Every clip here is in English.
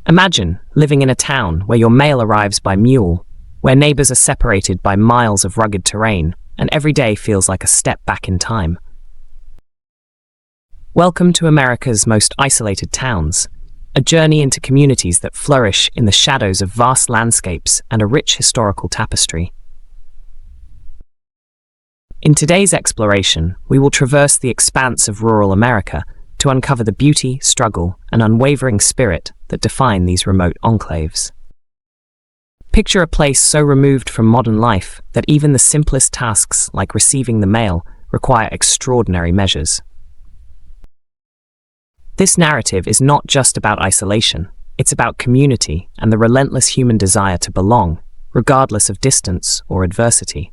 Imagine living in a town where your mail arrives by mule, where neighbors are separated by miles of rugged terrain, and every day feels like a step back in time. Welcome to America's most isolated towns, a journey into communities that flourish in the shadows of vast landscapes and a rich historical tapestry. In today's exploration, we will traverse the expanse of rural America to uncover the beauty, struggle, and unwavering spirit that define these remote enclaves. Picture a place so removed from modern life that even the simplest tasks, like receiving the mail, require extraordinary measures. This narrative is not just about isolation, it's about community and the relentless human desire to belong, regardless of distance or adversity.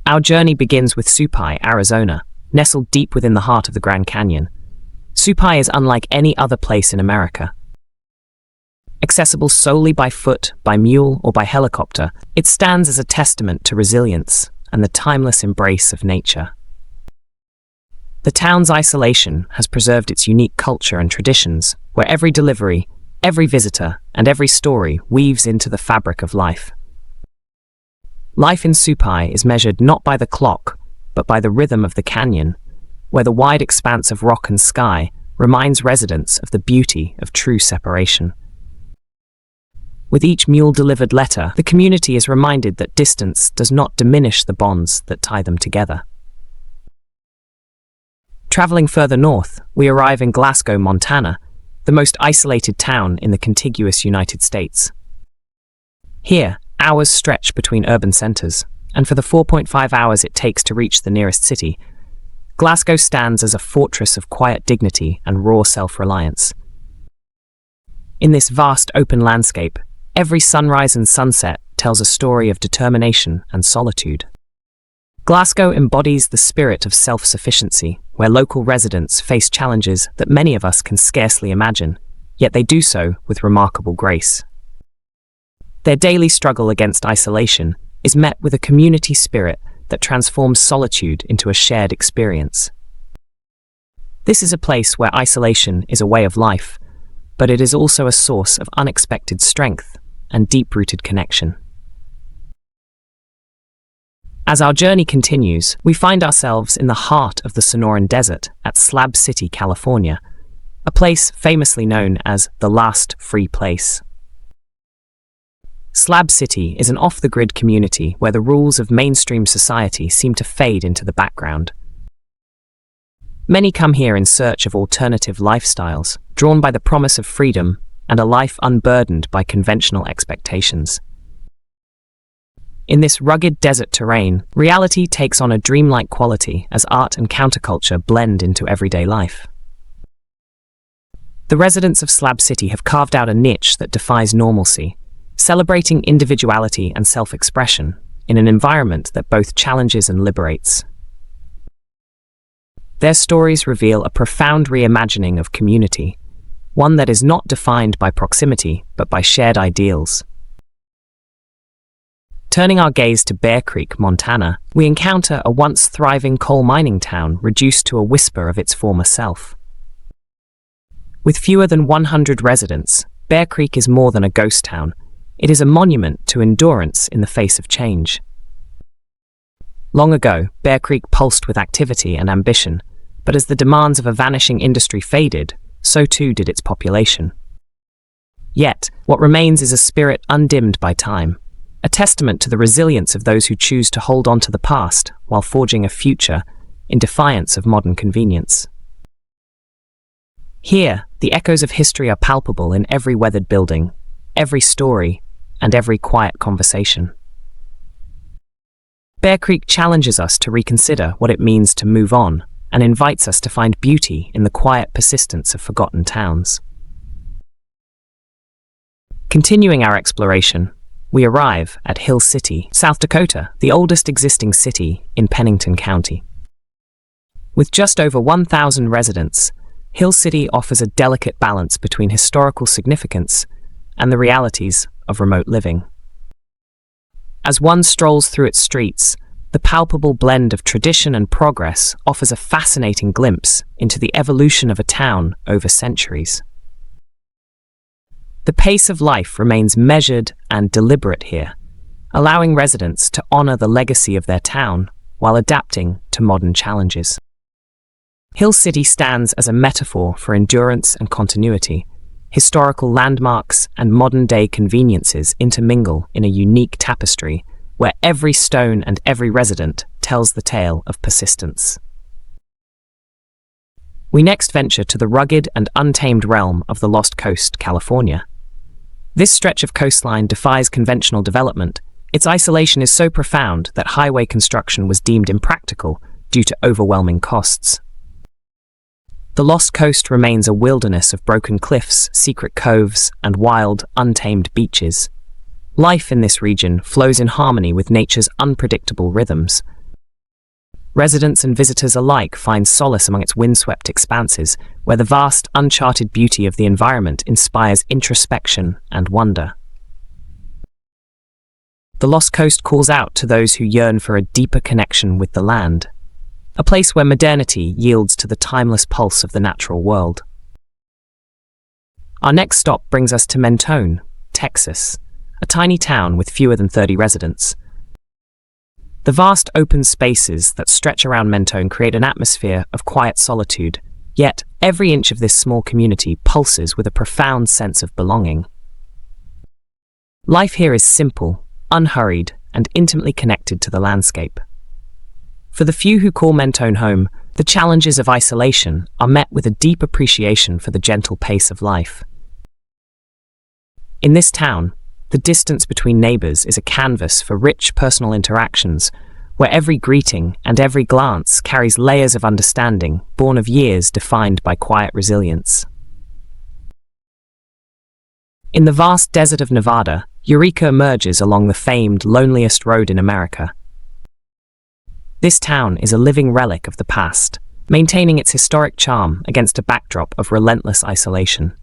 Our journey begins with Supai, Arizona, nestled deep within the heart of the Grand Canyon. Supai is unlike any other place in America. Accessible solely by foot, by mule, or by helicopter, it stands as a testament to resilience and the timeless embrace of nature. The town's isolation has preserved its unique culture and traditions, where every delivery, every visitor, and every story weaves into the fabric of life. Life in Supai is measured not by the clock, but by the rhythm of the canyon, where the wide expanse of rock and sky reminds residents of the beauty of true separation. With each mule-delivered letter, the community is reminded that distance does not diminish the bonds that tie them together. Traveling further north, we arrive in Glasgow, Montana, the most isolated town in the contiguous United States. Here, hours stretch between urban centers, and for the 4.5 hours it takes to reach the nearest city, Glasgow stands as a fortress of quiet dignity and raw self-reliance. In this vast open landscape, every sunrise and sunset tells a story of determination and solitude. Glasgow embodies the spirit of self-sufficiency, where local residents face challenges that many of us can scarcely imagine, yet they do so with remarkable grace. Their daily struggle against isolation is met with a community spirit that transforms solitude into a shared experience. This is a place where isolation is a way of life, but it is also a source of unexpected strength and deep-rooted connection. As our journey continues, we find ourselves in the heart of the Sonoran Desert at Slab City, California, a place famously known as the last free place. Slab City is an off-the-grid community where the rules of mainstream society seem to fade into the background. Many come here in search of alternative lifestyles, drawn by the promise of freedom and a life unburdened by conventional expectations. In this rugged desert terrain, reality takes on a dreamlike quality as art and counterculture blend into everyday life. The residents of Slab City have carved out a niche that defies normalcy, celebrating individuality and self-expression in an environment that both challenges and liberates. Their stories reveal a profound reimagining of community, one that is not defined by proximity but by shared ideals. Turning our gaze to Bear Creek, Montana, we encounter a once thriving coal mining town reduced to a whisper of its former self. With fewer than 100 residents, Bear Creek is more than a ghost town. It is a monument to endurance in the face of change. Long ago, Bear Creek pulsed with activity and ambition, but as the demands of a vanishing industry faded, so too did its population. Yet, what remains is a spirit undimmed by time, a testament to the resilience of those who choose to hold on to the past while forging a future in defiance of modern convenience. Here, the echoes of history are palpable in every weathered building, every story, and every quiet conversation. Bear Creek challenges us to reconsider what it means to move on and invites us to find beauty in the quiet persistence of forgotten towns. Continuing our exploration, we arrive at Hill City, South Dakota, the oldest existing city in Pennington County. With just over 1,000 residents, Hill City offers a delicate balance between historical significance and the realities of remote living. As one strolls through its streets, the palpable blend of tradition and progress offers a fascinating glimpse into the evolution of a town over centuries. The pace of life remains measured and deliberate here, allowing residents to honor the legacy of their town while adapting to modern challenges. Hill City stands as a metaphor for endurance and continuity. Historical landmarks and modern-day conveniences intermingle in a unique tapestry where every stone and every resident tells the tale of persistence. We next venture to the rugged and untamed realm of the Lost Coast, California. This stretch of coastline defies conventional development. Its isolation is so profound that highway construction was deemed impractical due to overwhelming costs. The Lost Coast remains a wilderness of broken cliffs, secret coves, and wild, untamed beaches. Life in this region flows in harmony with nature's unpredictable rhythms. Residents and visitors alike find solace among its windswept expanses, where the vast, uncharted beauty of the environment inspires introspection and wonder. The Lost Coast calls out to those who yearn for a deeper connection with the land, a place where modernity yields to the timeless pulse of the natural world. Our next stop brings us to Mentone, Texas, a tiny town with fewer than 30 residents. The vast open spaces that stretch around Mentone create an atmosphere of quiet solitude, yet every inch of this small community pulses with a profound sense of belonging. Life here is simple, unhurried, and intimately connected to the landscape. For the few who call Mentone home, the challenges of isolation are met with a deep appreciation for the gentle pace of life. In this town, the distance between neighbors is a canvas for rich personal interactions, where every greeting and every glance carries layers of understanding born of years defined by quiet resilience. In the vast desert of Nevada, Eureka emerges along the famed loneliest road in America. This town is a living relic of the past, maintaining its historic charm against a backdrop of relentless isolation.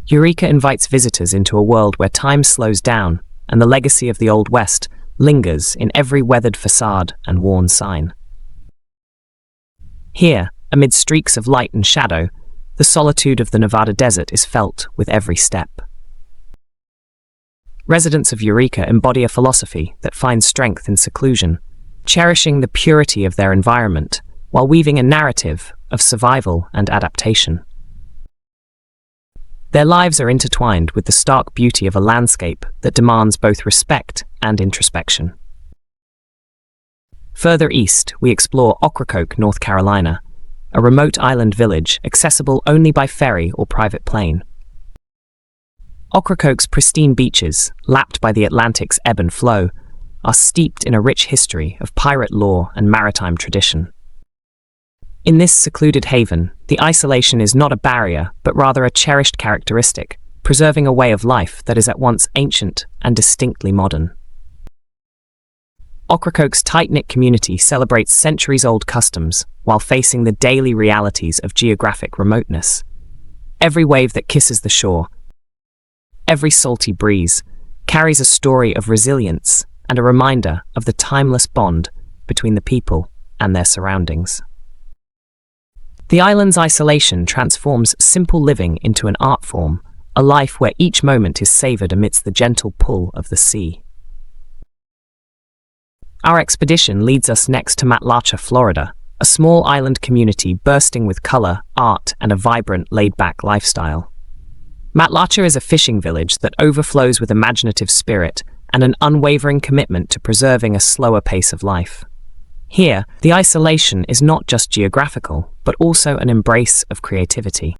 Eureka invites visitors into a world where time slows down and the legacy of the Old West lingers in every weathered facade and worn sign. Here, amid streaks of light and shadow, the solitude of the Nevada desert is felt with every step. Residents of Eureka embody a philosophy that finds strength in seclusion, cherishing the purity of their environment while weaving a narrative of survival and adaptation. Their lives are intertwined with the stark beauty of a landscape that demands both respect and introspection. Further east, we explore Ocracoke, North Carolina, a remote island village accessible only by ferry or private plane. Ocracoke's pristine beaches, lapped by the Atlantic's ebb and flow, are steeped in a rich history of pirate lore and maritime tradition. In this secluded haven, the isolation is not a barrier, but rather a cherished characteristic, preserving a way of life that is at once ancient and distinctly modern. Ocracoke's tight-knit community celebrates centuries-old customs while facing the daily realities of geographic remoteness. Every wave that kisses the shore, every salty breeze, carries a story of resilience and a reminder of the timeless bond between the people and their surroundings. The island's isolation transforms simple living into an art form, a life where each moment is savored amidst the gentle pull of the sea. Our expedition leads us next to Matlacha, Florida, a small island community bursting with color, art, and a vibrant, laid-back lifestyle. Matlacha is a fishing village that overflows with imaginative spirit and an unwavering commitment to preserving a slower pace of life. Here, the isolation is not just geographical, but also an embrace of creativity.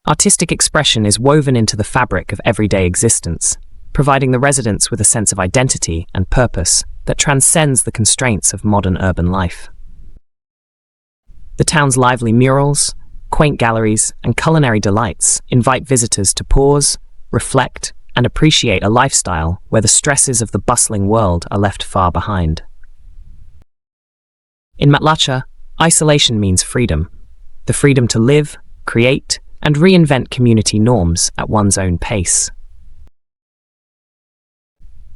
Artistic expression is woven into the fabric of everyday existence, providing the residents with a sense of identity and purpose that transcends the constraints of modern urban life. The town's lively murals, quaint galleries, and culinary delights invite visitors to pause, reflect, and appreciate a lifestyle where the stresses of the bustling world are left far behind. In Matlacha, isolation means freedom, the freedom to live, create, and reinvent community norms at one's own pace.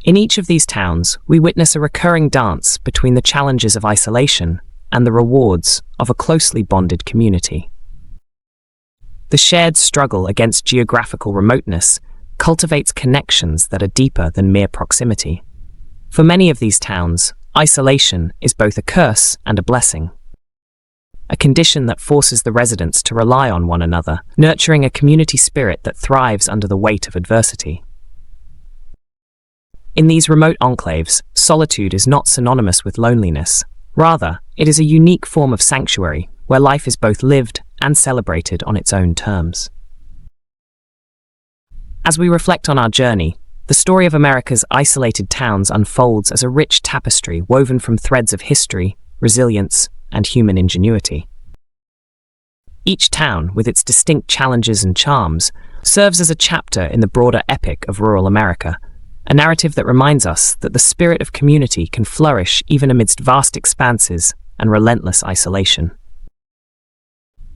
In each of these towns, we witness a recurring dance between the challenges of isolation and the rewards of a closely bonded community. The shared struggle against geographical remoteness cultivates connections that are deeper than mere proximity. For many of these towns, isolation is both a curse and a blessing. A condition that forces the residents to rely on one another, nurturing a community spirit that thrives under the weight of adversity. In these remote enclaves, solitude is not synonymous with loneliness. Rather, it is a unique form of sanctuary where life is both lived and celebrated on its own terms. As we reflect on our journey, the story of America's isolated towns unfolds as a rich tapestry woven from threads of history, resilience, and human ingenuity. Each town, with its distinct challenges and charms, serves as a chapter in the broader epic of rural America, a narrative that reminds us that the spirit of community can flourish even amidst vast expanses and relentless isolation.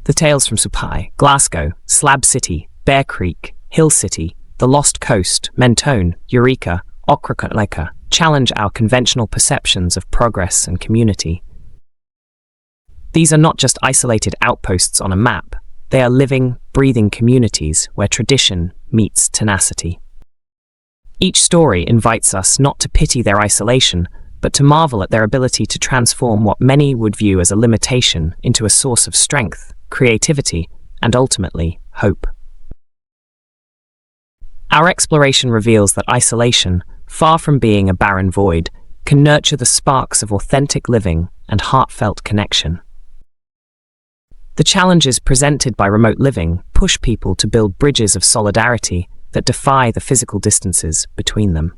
The tales from Supai, Glasgow, Slab City, Bear Creek, Hill City, the Lost Coast, Mentone, Eureka, Ocracokeeka challenge our conventional perceptions of progress and community. These are not just isolated outposts on a map, they are living, breathing communities where tradition meets tenacity. Each story invites us not to pity their isolation, but to marvel at their ability to transform what many would view as a limitation into a source of strength, creativity, and ultimately, hope. Our exploration reveals that isolation, far from being a barren void, can nurture the sparks of authentic living and heartfelt connection. The challenges presented by remote living push people to build bridges of solidarity that defy the physical distances between them.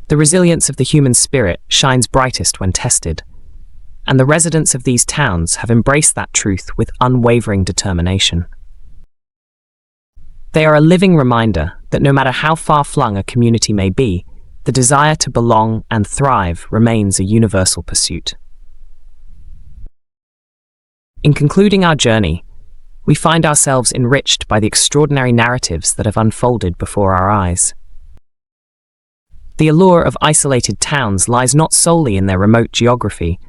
The resilience of the human spirit shines brightest when tested, and the residents of these towns have embraced that truth with unwavering determination. They are a living reminder that no matter how far-flung a community may be, the desire to belong and thrive remains a universal pursuit. In concluding our journey, we find ourselves enriched by the extraordinary narratives that have unfolded before our eyes. The allure of isolated towns lies not solely in their remote geography,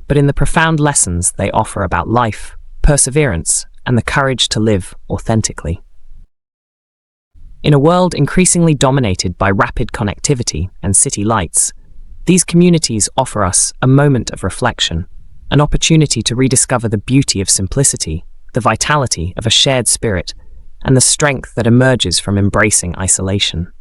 but in the profound lessons they offer about life, perseverance, and the courage to live authentically. In a world increasingly dominated by rapid connectivity and city lights, these communities offer us a moment of reflection, an opportunity to rediscover the beauty of simplicity, the vitality of a shared spirit, and the strength that emerges from embracing isolation.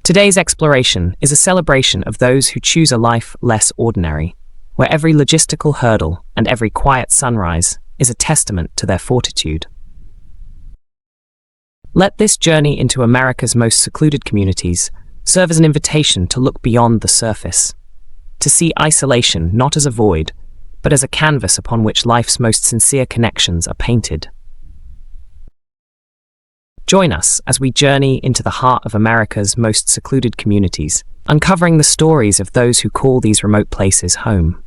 Today's exploration is a celebration of those who choose a life less ordinary, where every logistical hurdle and every quiet sunrise is a testament to their fortitude. Let this journey into America's most secluded communities serve as an invitation to look beyond the surface, to see isolation not as a void, but as a canvas upon which life's most sincere connections are painted. Join us as we journey into the heart of America's most secluded communities, uncovering the stories of those who call these remote places home.